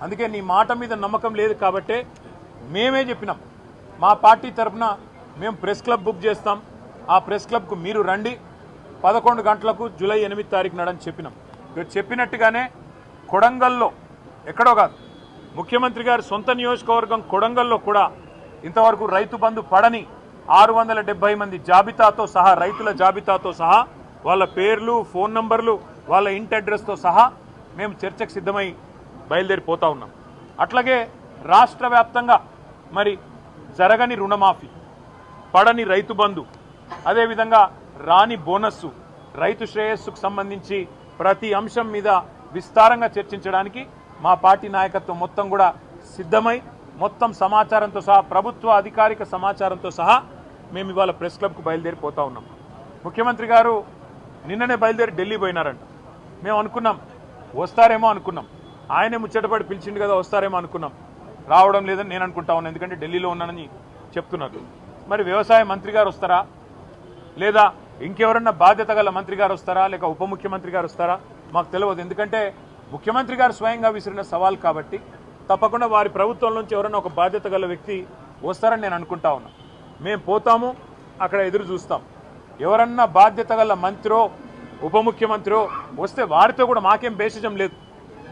అందుకే నీ మాట మీద నమ్మకం లేదు కాబట్టే మేమే చెప్పినాం మా పార్టీ తరఫున మేము ప్రెస్ క్లబ్ బుక్ చేస్తాం, ఆ ప్రెస్ క్లబ్కు మీరు రండి 11 గంటలకు జూలై 8 తారీఖు నాడని చెప్పినాం. చెప్పినట్టుగానే కొడంగల్లో ఎక్కడో కాదు, ముఖ్యమంత్రి గారి సొంత నియోజకవర్గం కొడంగల్లో కూడా ఇంతవరకు రైతు బంధు పడని 670 మంది జాబితాతో సహా, రైతుల జాబితాతో సహా, వాళ్ళ పేర్లు, ఫోన్ నంబర్లు, వాళ్ళ ఇంటి అడ్రస్తో సహా మేము చర్చకు సిద్ధమై బయలుదేరిపోతా ఉన్నాం. అట్లాగే రాష్ట్ర వ్యాప్తంగా మరి జరగని రుణమాఫీ, పడని రైతు బంధు, అదేవిధంగా రాని బోనస్సు, రైతు శ్రేయస్సుకు సంబంధించి ప్రతి అంశం మీద విస్తారంగా చర్చించడానికి మా పార్టీ నాయకత్వం మొత్తం కూడా సిద్ధమై మొత్తం సమాచారంతో సహా, ప్రభుత్వ అధికారిక సమాచారంతో సహా మేము ఇవాళ ప్రెస్ క్లబ్కు బయలుదేరిపోతా ఉన్నాం. ముఖ్యమంత్రి గారు నిన్ననే బయలుదేరి ఢిల్లీ పోయినారంట. మేము అనుకున్నాం వస్తారేమో అనుకున్నాం, ఆయనే ముచ్చటపడి పిలిచిండు కదా వస్తారేమో అనుకున్నాం. రావడం లేదని నేను అనుకుంటా ఉన్నాను, ఎందుకంటే ఢిల్లీలో ఉన్నానని చెప్తున్నారు. మరి వ్యవసాయ మంత్రి గారు వస్తారా, లేదా ఇంకెవరన్నా బాధ్యత గల మంత్రి గారు వస్తారా, లేక ఉప ముఖ్యమంత్రి గారు వస్తారా మాకు తెలియదు. ఎందుకంటే ముఖ్యమంత్రి గారు స్వయంగా విసిరిన సవాల్ కాబట్టి తప్పకుండా వారి ప్రభుత్వం నుంచి ఎవరన్నా ఒక బాధ్యత గల వ్యక్తి వస్తారని నేను అనుకుంటా ఉన్నా. మేము పోతాము, అక్కడ ఎదురు చూస్తాం. ఎవరన్నా బాధ్యత గల మంత్రో ఉప ముఖ్యమంత్రో వస్తే వారితో కూడా మాకేం భేషజం లేదు.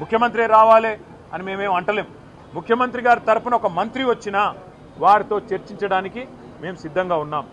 ముఖ్యమంత్రి రావాలి అని మేమేం అంటలేం. ముఖ్యమంత్రి గారి తరఫున ఒక మంత్రి వచ్చినా వారితో చర్చించడానికి మేము సిద్ధంగా ఉన్నాం.